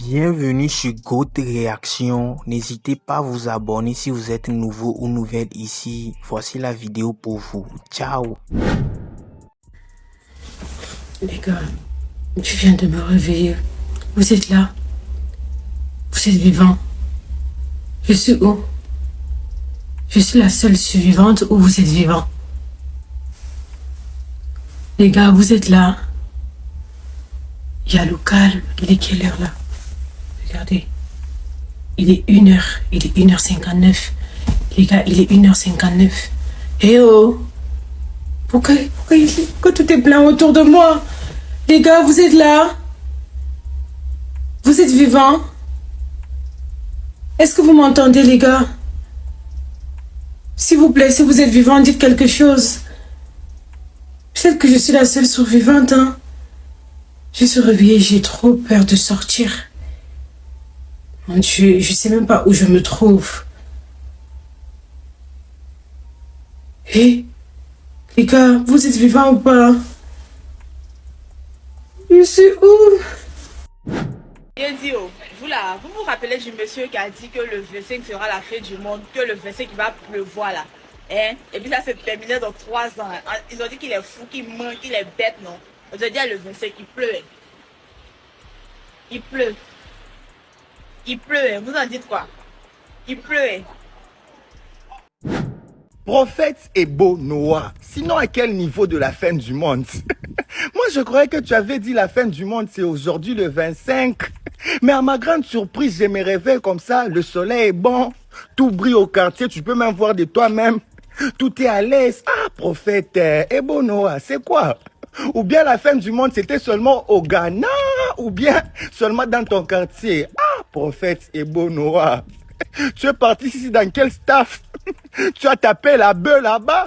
Bienvenue sur Goat Réaction. N'hésitez pas à vous abonner si vous êtes nouveau ou nouvelle ici. Voici la vidéo pour vous. Ciao. Les gars, je viens de me réveiller. Vous êtes là? Vous êtes vivants? Je suis où? Je suis la seule survivante ou vous êtes vivants? Les gars, vous êtes là? Il y a le calme. Il est quelle heure là? Regardez. Il est 1h. Il est 1h59. Les gars, il est 1h59. Eh oh! Pourquoi tout est blanc autour de moi? Les gars, vous êtes là? Vous êtes vivants? Est-ce que vous m'entendez, les gars? S'il vous plaît, si vous êtes vivants, dites quelque chose. Peut-être que je suis la seule survivante, hein. Je suis réveillée, j'ai trop peur de sortir. Mon Dieu, je sais même pas où je me trouve. Hé, les gars, vous êtes vivants ou pas? Je suis où? Bien dit, oh. Vous vous rappelez du monsieur qui a dit que le 25 sera la fin du monde, que le 25 il va pleuvoir là. Hein? Et puis ça s'est terminé dans 3 ans. Ils ont dit qu'il est fou, qu'il ment, qu'il est bête, non? On ont dit le 25, il pleut. Il pleut. Il pleut. Vous en dites quoi? Il pleut. Prophète Ebo Noah, sinon à quel niveau de la fin du monde? Moi je croyais que tu avais dit la fin du monde c'est aujourd'hui le 25. Mais à ma grande surprise, je me réveille comme ça, le soleil est bon, tout brille au quartier, tu peux même voir de toi-même, tout est à l'aise. Ah prophète Ebo Noah, c'est quoi? Ou bien la fin du monde c'était seulement au Ghana, ou bien seulement dans ton quartier? Ah prophète Ebo Noah, tu es parti ici dans quel staff? Tu as tapé la bœuf là-bas,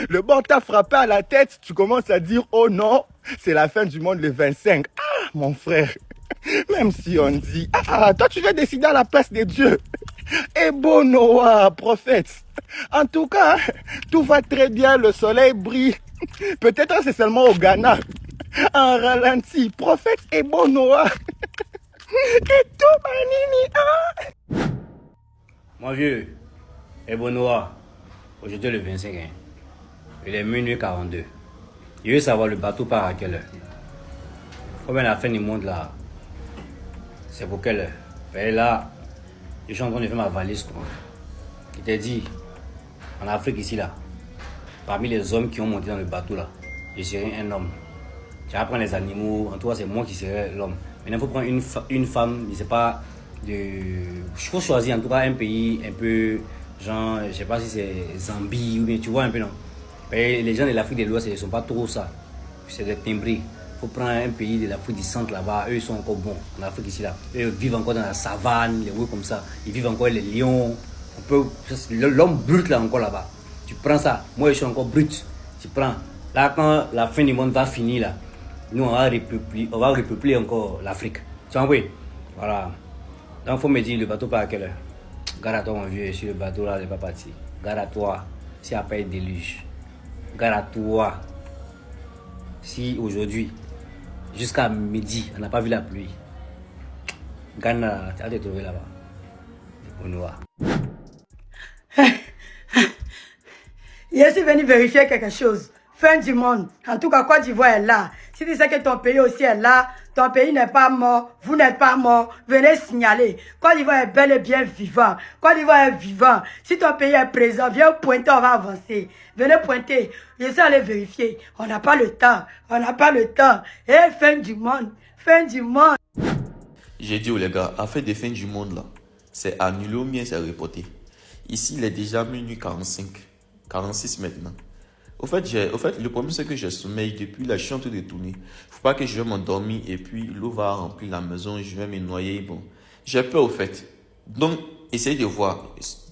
le bon t'a frappé à la tête, tu commences à dire oh non, c'est la fin du monde le 25. Ah mon frère, même si on dit toi tu veux décider à la place de Dieu. Ebo Noah, prophète. En tout cas, tout va très bien, le soleil brille. Peut-être c'est seulement au Ghana. En ralenti, prophète Ebo Noah. Et tout manini. Mon vieux, Ebo Noah, aujourd'hui le 25, hein. Il est minuit 42. Je veux savoir le bateau part à quelle heure. Comme la fin du monde là, c'est pour quelle heure? Et là, je suis en train de faire ma valise, quoi. Il t'a dit, en Afrique ici là, parmi les hommes qui ont monté dans le bateau là, je serai un homme. Tu vas prendre les animaux, en tout cas c'est moi qui serai l'homme. Maintenant il faut prendre une femme, je sais pas, je faut choisir en tout cas un pays un peu, genre, je sais pas si c'est Zambie ou bien tu vois un peu non. Et les gens de l'Afrique de l'Ouest, ils ne sont pas trop ça. C'est des timbrés. Il faut prendre un pays de l'Afrique du centre là-bas. Eux, ils sont encore bons. En Afrique ici là. Eux, ils vivent encore dans la savane, les rues comme ça. Ils vivent encore les lions. L'homme brut là encore là-bas. Tu prends ça. Moi, je suis encore brut. Tu prends. Là, quand la fin du monde va finir là, nous, on va repeupler encore l'Afrique. Tu vois, oui. Voilà. Donc, il faut me dire, le bateau part à quelle heure? Gare à toi, mon vieux. Sur le bateau là, je n'ai pas parti. Gare à toi. S'il n'y a pas de déluge. Gare à toi. Si aujourd'hui, jusqu'à midi, on n'a pas vu la pluie, Ghana, tu as te trouver là-bas. Au noir. Je suis venu vérifier quelque chose. Fin du monde. En tout cas, Côte d'Ivoire est là. Si tu sais que ton pays aussi est là, ton pays n'est pas mort, vous n'êtes pas mort, venez signaler. Côte d'Ivoire est bel et bien vivant. Côte d'Ivoire est vivant. Si ton pays est présent, viens pointer, on va avancer. Venez pointer. Je suis allé vérifier. On n'a pas le temps. On n'a pas le temps. Et fin du monde. Fin du monde. J'ai dit aux les gars, à fait des fins du monde là, c'est annulé ou bien c'est reporté. Ici, il est déjà minuit 45, 46 maintenant. Au fait, le problème c'est que j'ai sommeil depuis là, je suis en train de tourner. Faut pas que je vais m'endormir et puis l'eau va remplir la maison, je vais me noyer. Bon, j'ai peur au fait. Donc, essayez de voir,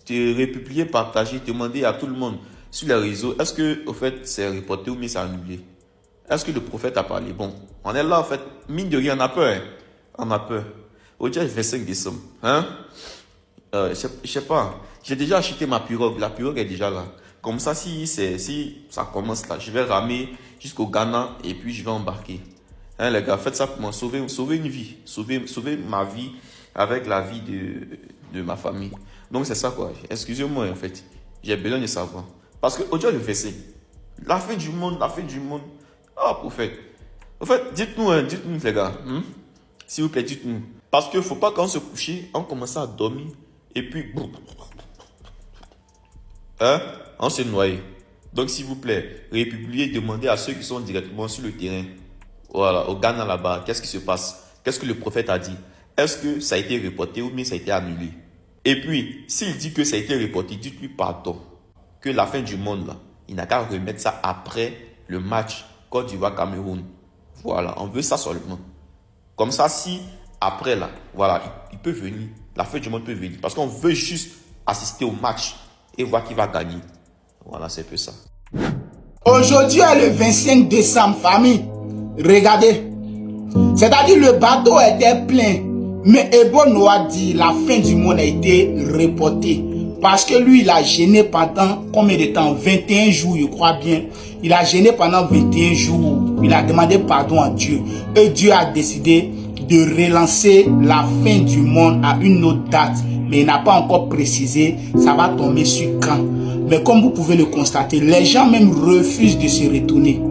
de republier, partager, demander à tout le monde sur les réseaux. Est-ce que au fait c'est reporté ou bien c'est annulé? Est-ce que le prophète a parlé? Bon, on est là en fait, mine de rien, on a peur. Hein? On a peur. Aujourd'hui, le 25 décembre. Hein? Je sais pas. J'ai déjà acheté ma pirogue. La pirogue est déjà là. Comme ça, si ça commence là, je vais ramer jusqu'au Ghana et puis je vais embarquer. Hein, les gars, faites ça pour moi. Sauvez une vie. Sauvez ma vie avec la vie de ma famille. Donc, c'est ça, quoi. Excusez-moi, en fait. J'ai besoin de savoir. Parce que, au-delà du verset, la fin du monde. Oh, prophète. En fait, dites-nous, les gars. S'il vous plaît, dites-nous. Parce qu'il ne faut pas quand on se couche, on commence à dormir. Et puis, on se noie. Donc, s'il vous plaît, republiez, demandez à ceux qui sont directement sur le terrain. Voilà, au Ghana là-bas, qu'est-ce qui se passe? Qu'est-ce que le prophète a dit? Est-ce que ça a été reporté ou bien ça a été annulé? Et puis, s'il dit que ça a été reporté, dites-lui pardon. Que la fin du monde, là, il n'a qu'à remettre ça après le match Côte d'Ivoire-Cameroun. Voilà, on veut ça seulement. Comme ça, si après, là, voilà, il peut venir. La fin du monde peut venir. Parce qu'on veut juste assister au match et voir qui va gagner. Voilà, c'est un peu ça. Aujourd'hui est le 25 décembre, famille. Regardez. C'est-à-dire le bateau était plein. Mais Ebo Noah dit la fin du monde a été reportée. Parce que lui, il a gêné pendant combien de temps? 21 jours, je crois bien. Il a gêné pendant 21 jours. Il a demandé pardon à Dieu. Et Dieu a décidé de relancer la fin du monde à une autre date. Mais il n'a pas encore précisé, ça va tomber sur quand. Mais comme vous pouvez le constater, les gens même refusent de se retourner.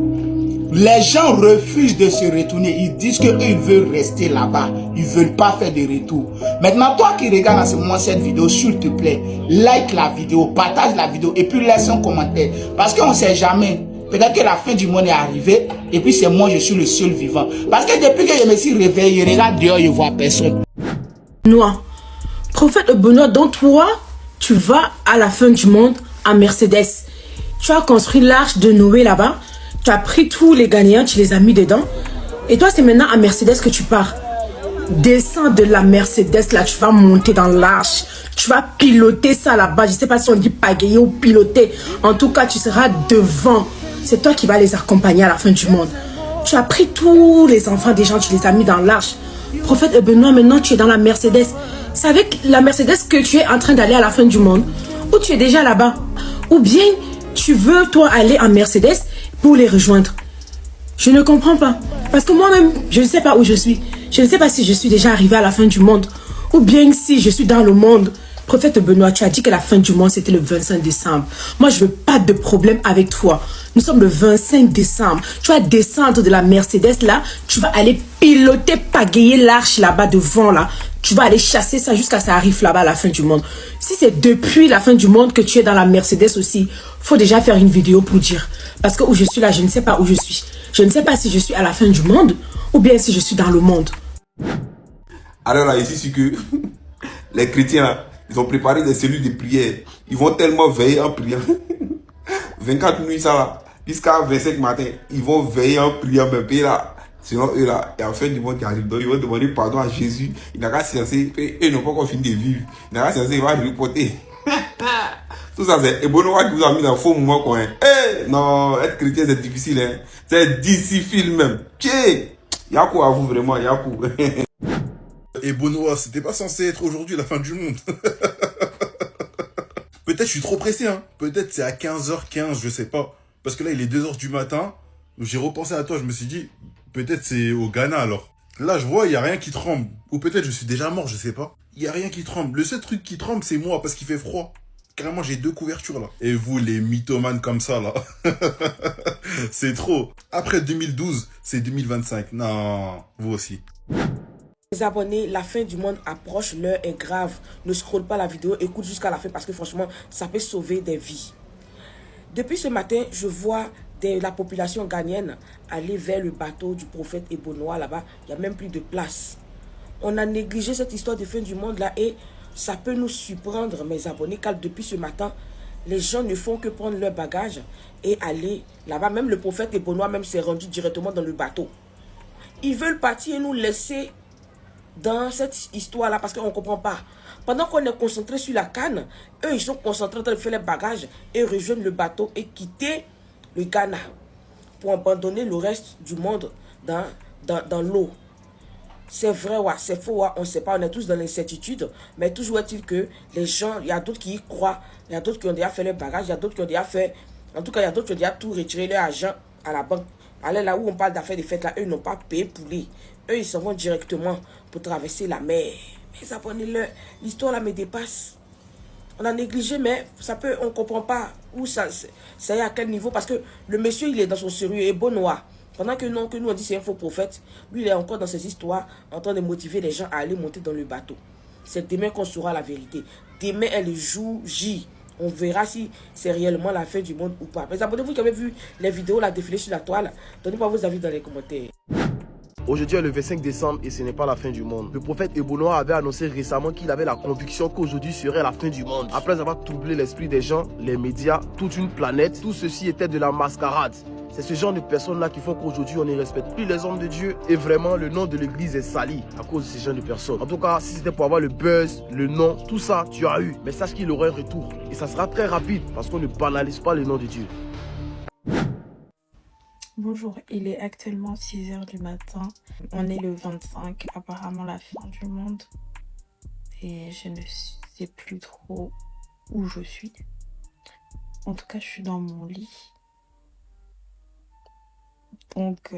Les gens refusent de se retourner. Ils disent qu'eux, ils veulent rester là-bas. Ils ne veulent pas faire de retour. Maintenant, toi qui regardes à ce moment cette vidéo, s'il te plaît, like la vidéo, partage la vidéo et puis laisse un commentaire. Parce qu'on ne sait jamais. Peut-être que la fin du monde est arrivée et puis c'est moi, je suis le seul vivant. Parce que depuis que je me suis réveillé, je regarde dehors, je ne vois personne. Noir. Prophète Benoît, donc toi, tu vas à la fin du monde à Mercedes. Tu as construit l'arche de Noé là-bas. Tu as pris tous les gagnants, tu les as mis dedans. Et toi, c'est maintenant à Mercedes que tu pars. Descends de la Mercedes là, tu vas monter dans l'arche. Tu vas piloter ça là-bas. Je ne sais pas si on dit pagayer ou piloter. En tout cas, tu seras devant. C'est toi qui vas les accompagner à la fin du monde. Tu as pris tous les enfants des gens, tu les as mis dans l'arche. Prophète Benoît, maintenant tu es dans la Mercedes. C'est avec la Mercedes que tu es en train d'aller à la fin du monde? Ou tu es déjà là-bas? Ou bien tu veux toi aller en Mercedes pour les rejoindre? Je ne comprends pas. Parce que moi-même, je ne sais pas où je suis. Je ne sais pas si je suis déjà arrivé à la fin du monde. Ou bien si je suis dans le monde. Prophète Benoît, tu as dit que la fin du monde, c'était le 25 décembre. Moi, je ne veux pas de problème avec toi. Nous sommes le 25 décembre. Tu vas descendre de la Mercedes, là. Tu vas aller piloter, pagayer l'arche là-bas devant, là. Tu vas aller chasser ça jusqu'à ce que ça arrive là-bas à la fin du monde. Si c'est depuis la fin du monde que tu es dans la Mercedes aussi, faut déjà faire une vidéo pour dire. Parce que où je suis là, je ne sais pas où je suis. Je ne sais pas si je suis à la fin du monde ou bien si je suis dans le monde. Alors là, ici, c'est que les chrétiens, là, ils ont préparé des cellules de prière. Ils vont tellement veiller en priant. 24 nuits, ça va. Jusqu'à 25 matin, ils vont veiller en priant, même pays là. Sinon, eux là, il y a la fin du monde qui arrive. Donc, ils vont demander pardon à Jésus. Il n'a qu'à censer. Eux n'ont pas encore fini de vivre. Il n'a qu'à censer, il va reporter. Tout ça, c'est Benoît qui vous a mis dans le faux moment, quoi. Hey, non, être chrétien, c'est difficile, hein. C'est difficile même. Tiens, Yakou à vous, vraiment, Yakou. Et Benoît, c'était pas censé être aujourd'hui la fin du monde. Peut-être je suis trop pressé, hein. Peut-être c'est à 15h15, je sais pas. Parce que là, il est 2h du matin. J'ai repensé à toi, je me suis dit, peut-être c'est au Ghana alors. Là, je vois, il n'y a rien qui tremble. Ou peut-être je suis déjà mort, je sais pas. Il n'y a rien qui tremble. Le seul truc qui tremble, c'est moi, parce qu'il fait froid. Carrément, j'ai 2 couvertures là. Et vous, les mythomanes comme ça là. C'est trop. Après 2012, c'est 2025. Non, vous aussi. Les abonnés, la fin du monde approche, l'heure est grave. Ne scrolle pas la vidéo, écoute jusqu'à la fin parce que franchement, ça peut sauver des vies. Depuis ce matin, je vois la population ghanéenne aller vers le bateau du prophète Benoît là-bas. Il n'y a même plus de place. On a négligé cette histoire de fin du monde là et ça peut nous surprendre, mes abonnés, car depuis ce matin, les gens ne font que prendre leur bagage et aller là-bas. Même le prophète Benoît même s'est rendu directement dans le bateau. Ils veulent partir et nous laisser dans cette histoire-là parce qu'on ne comprend pas. Pendant qu'on est concentré sur la canne, eux, ils sont concentrés en train de faire les bagages et rejoindre le bateau et quitter le Ghana pour abandonner le reste du monde dans l'eau. C'est vrai, ouais, c'est faux, ouais, on ne sait pas, on est tous dans l'incertitude, mais toujours est-il que les gens, il y a d'autres qui y croient, il y a d'autres qui ont déjà fait les bagages, il y a d'autres qui ont déjà fait, en tout cas, il y a d'autres qui ont déjà tout retiré leur argent à la banque Allez, là où on parle d'affaires de fête, là, eux n'ont pas payé pour les. Eux, ils s'en vont directement pour traverser la mer. Mais abonnez-le. L'histoire là me dépasse. On a négligé, mais ça peut, on ne comprend pas où ça est à quel niveau. Parce que le monsieur, il est dans son sérieux et bon noir. Pendant que nous on dit c'est un faux prophète, lui, il est encore dans ses histoires en train de motiver les gens à aller monter dans le bateau. C'est demain qu'on saura la vérité. Demain est le jour J. On verra si c'est réellement la fin du monde ou pas. Mais abonnez-vous qui avez vu les vidéos là défiler sur la toile. Donnez-moi vos avis dans les commentaires. Aujourd'hui est le 25 décembre et ce n'est pas la fin du monde. Le prophète Ebonoa avait annoncé récemment qu'il avait la conviction qu'aujourd'hui serait la fin du monde. Après avoir troublé l'esprit des gens, les médias, toute une planète, tout ceci était de la mascarade. C'est ce genre de personnes-là qui font qu'aujourd'hui on ne respecte plus les hommes de Dieu et vraiment le nom de l'église est sali à cause de ces genre de personnes. En tout cas, si c'était pour avoir le buzz, le nom, tout ça, tu as eu. Mais sache qu'il aura un retour et ça sera très rapide parce qu'on ne banalise pas le nom de Dieu. Bonjour, il est actuellement 6h du matin. On est le 25, apparemment la fin du monde. Et je ne sais plus trop où je suis. En tout cas, je suis dans mon lit. Donc,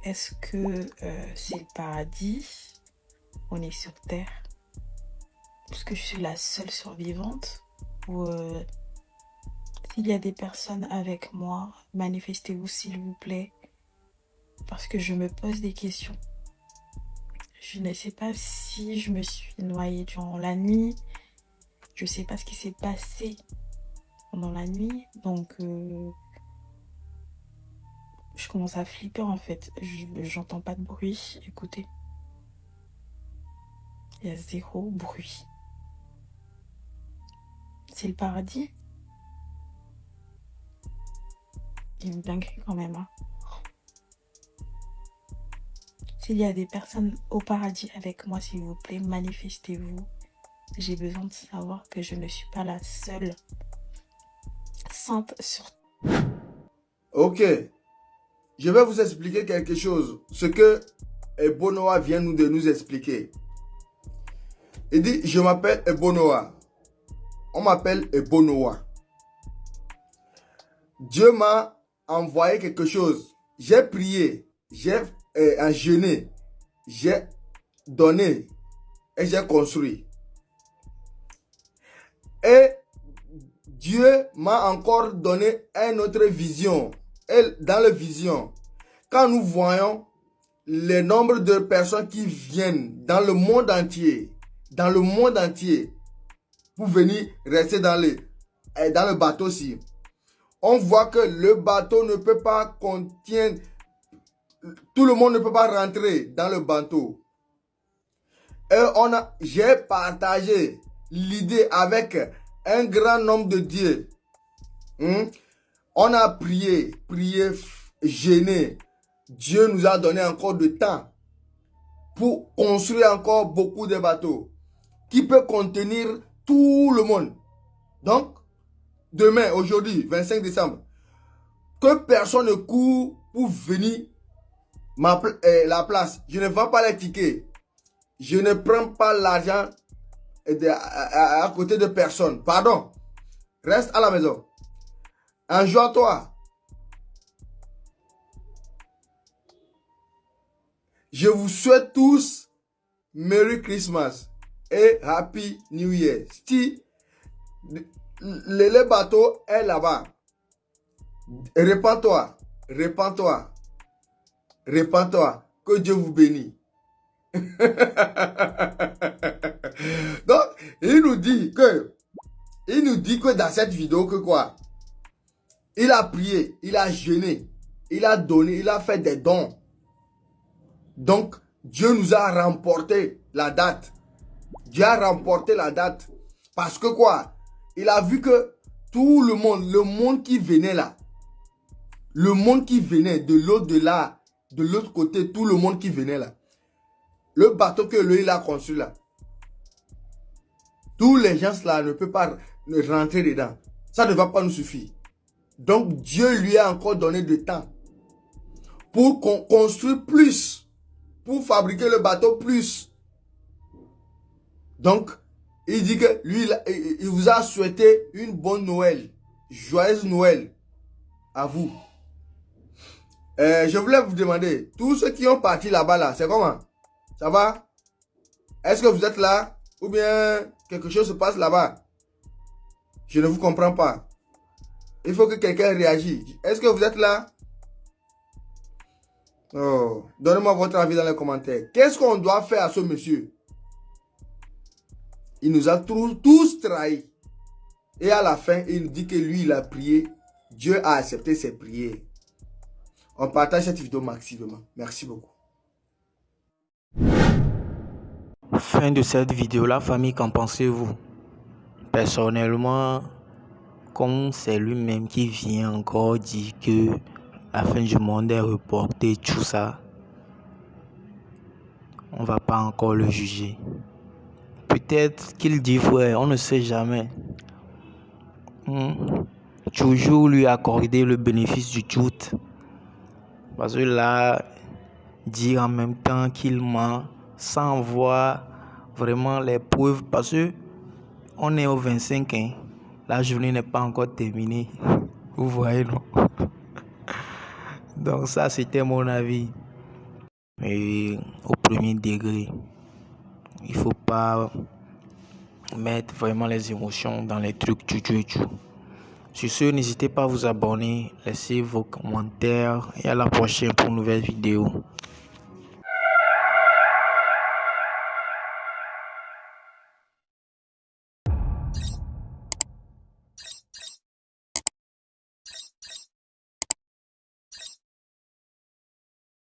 est-ce que c'est le paradis? On est sur Terre. Est-ce que je suis la seule survivante? Ou s'il y a des personnes avec moi, manifestez-vous s'il vous plaît. Parce que je me pose des questions. Je ne sais pas si je me suis noyée durant la nuit. Je ne sais pas ce qui s'est passé pendant la nuit. Donc, je commence à flipper en fait. J'entends pas de bruit. Écoutez. Il y a zéro bruit. C'est le paradis. Il y a une dinguerie quand même. Hein. S'il y a des personnes au paradis avec moi, s'il vous plaît, manifestez-vous. J'ai besoin de savoir que je ne suis pas la seule sainte sur... Ok. Je vais vous expliquer quelque chose. Ce que Ebonoa vient de nous expliquer. Il dit, je m'appelle Ebonoa. On m'appelle Ebonoa. Dieu m'a envoyé quelque chose. J'ai prié. J'ai jeûné. J'ai donné. Et j'ai construit. Et Dieu m'a encore donné une autre vision. Et dans la vision, quand nous voyons le nombre de personnes qui viennent dans le monde entier, pour venir rester dans le bateau aussi, on voit que le bateau ne peut pas contenir, tout le monde ne peut pas rentrer dans le bateau. Et j'ai partagé l'idée avec un grand nombre de dieux. On a prié, jeûné. Dieu nous a donné encore de temps pour construire encore beaucoup de bateaux qui peuvent contenir tout le monde. Donc, demain, aujourd'hui, 25 décembre, que personne ne court pour venir la place. Je ne vends pas les tickets. Je ne prends pas l'argent à côté de personne. Pardon. Reste à la maison. Enjoie-toi. Je vous souhaite tous Merry Christmas et Happy New Year. Si le bateau est là-bas, répands-toi, répands-toi, répands-toi. Que Dieu vous bénisse. Donc, il nous dit que dans cette vidéo que quoi? Il a prié, il a jeûné, il a donné, il a fait des dons. Donc, Dieu nous a remporté la date. Dieu a remporté la date. Parce que quoi? Il a vu que tout le monde qui venait là, le monde qui venait de l'au-delà, de l'autre côté, tout le monde qui venait là, le bateau que lui il a construit là, tous les gens là ne peuvent pas rentrer dedans. Ça ne va pas nous suffire. Donc Dieu lui a encore donné du temps pour construire plus, pour fabriquer le bateau plus. Donc il dit que lui il vous a souhaité une bonne Noël, joyeuse Noël à vous. Je voulais vous demander, tous ceux qui ont parti là-bas, là, c'est comment? Ça va? Est-ce que vous êtes là? Ou bien quelque chose se passe là-bas? Je ne vous comprends pas. Il faut que quelqu'un réagisse. Est-ce que vous êtes là? Oh, donnez-moi votre avis dans les commentaires. Qu'est-ce qu'on doit faire à ce monsieur? Il nous a tous trahis. Et à la fin, il nous dit que lui, il a prié. Dieu a accepté ses prières. On partage cette vidéo maximum. Merci beaucoup. Fin de cette vidéo, la famille, qu'en pensez-vous? Personnellement, comme c'est lui-même qui vient encore dire que la fin du monde est reportée, tout ça, on va pas encore le juger. Peut-être qu'il dit vrai, on ne sait jamais. Toujours lui accorder le bénéfice du doute. Parce que là, dire en même temps qu'il ment sans voir vraiment les preuves. Parce que on est au 25, hein. La journée n'est pas encore terminée. Vous voyez, non? Donc ça, c'était mon avis. Et au premier degré, il faut pas mettre vraiment les émotions dans les trucs et tout. Sur ce, n'hésitez pas à vous abonner, laissez vos commentaires et à la prochaine pour une nouvelle vidéo.